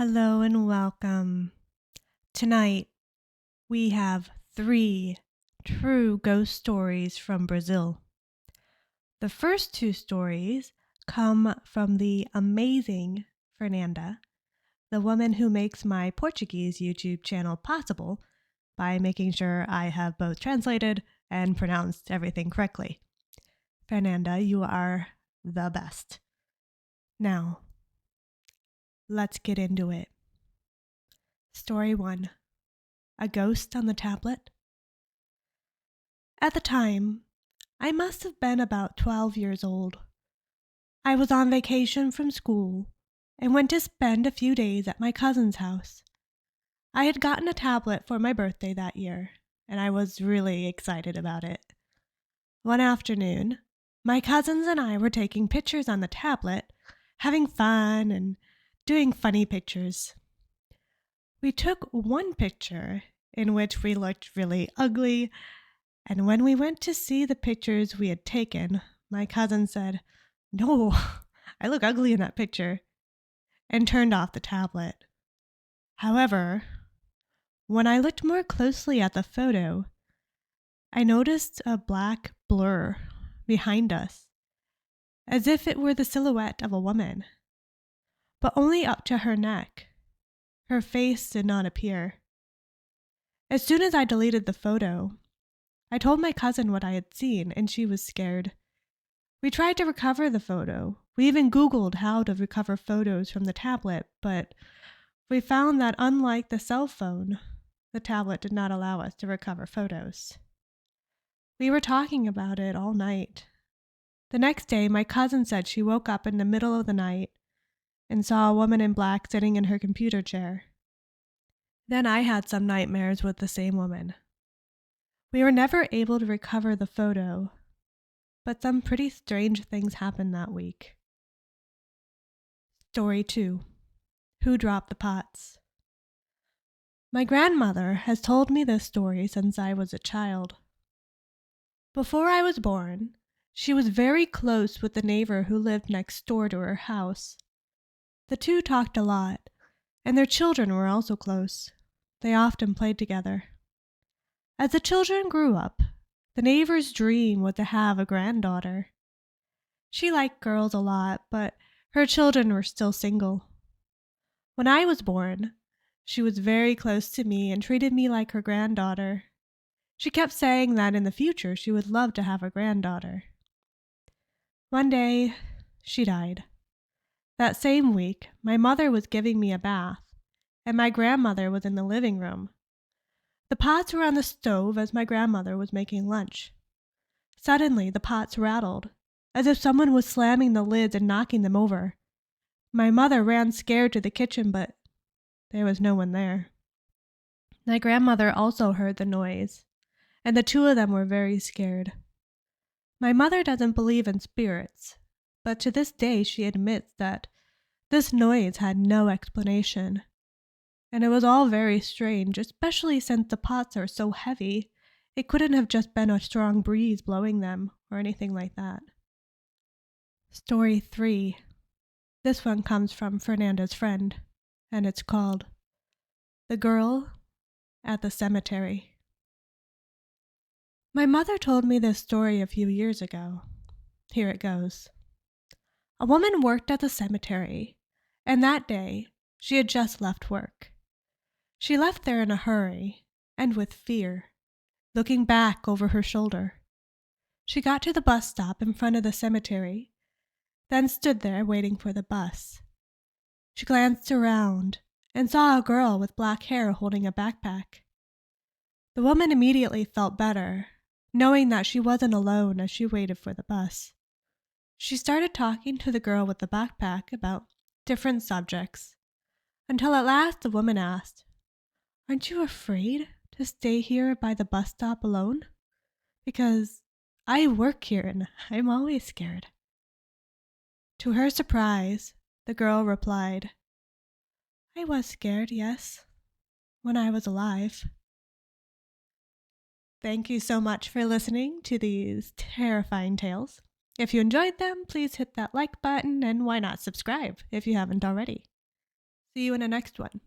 Hello and welcome. Tonight, we have 3 true ghost stories from Brazil. The first 2 stories come from the amazing Fernanda, the woman who makes my Portuguese YouTube channel possible by making sure I have both translated and pronounced everything correctly. Fernanda, you are the best. Now, let's get into it. Story 1. A Ghost on the Tablet. At the time, I must have been about 12 years old. I was on vacation from school and went to spend a few days at my cousin's house. I had gotten a tablet for my birthday that year, and I was really excited about it. One afternoon, my cousins and I were taking pictures on the tablet, having fun and doing funny pictures. We took one picture in which we looked really ugly, and when we went to see the pictures we had taken, my cousin said, "No, I look ugly in that picture," and turned off the tablet. However, when I looked more closely at the photo, I noticed a black blur behind us, as if it were the silhouette of a woman, but only up to her neck. Her face did not appear. As soon as I deleted the photo, I told my cousin what I had seen, and she was scared. We tried to recover the photo. We even Googled how to recover photos from the tablet, but we found that unlike the cell phone, the tablet did not allow us to recover photos. We were talking about it all night. The next day, my cousin said she woke up in the middle of the night and saw a woman in black sitting in her computer chair. Then I had some nightmares with the same woman. We were never able to recover the photo, but some pretty strange things happened that week. Story 2. Who Dropped the Pots? My grandmother has told me this story since I was a child. Before I was born, she was very close with the neighbor who lived next door to her house. The two talked a lot, and their children were also close. They often played together. As the children grew up, the neighbor's dream was to have a granddaughter. She liked girls a lot, but her children were still single. When I was born, she was very close to me and treated me like her granddaughter. She kept saying that in the future she would love to have a granddaughter. One day, she died. That same week, my mother was giving me a bath, and my grandmother was in the living room. The pots were on the stove as my grandmother was making lunch. Suddenly, the pots rattled, as if someone was slamming the lids and knocking them over. My mother ran scared to the kitchen, but there was no one there. My grandmother also heard the noise, and the two of them were very scared. My mother doesn't believe in spirits, but to this day she admits that this noise had no explanation. And it was all very strange, especially since the pots are so heavy. It couldn't have just been a strong breeze blowing them or anything like that. Story 3. This one comes from Fernanda's friend, and it's called The Girl at the Cemetery. My mother told me this story a few years ago. Here it goes. A woman worked at the cemetery, and that day she had just left work. She left there in a hurry and with fear, looking back over her shoulder. She got to the bus stop in front of the cemetery, then stood there waiting for the bus. She glanced around and saw a girl with black hair holding a backpack. The woman immediately felt better, knowing that she wasn't alone as she waited for the bus. She started talking to the girl with the backpack about different subjects, until at last the woman asked, "Aren't you afraid to stay here by the bus stop alone? Because I work here and I'm always scared." To her surprise, the girl replied, "I was scared, yes, when I was alive." Thank you so much for listening to these terrifying tales. If you enjoyed them, please hit that like button and why not subscribe if you haven't already. See you in the next one.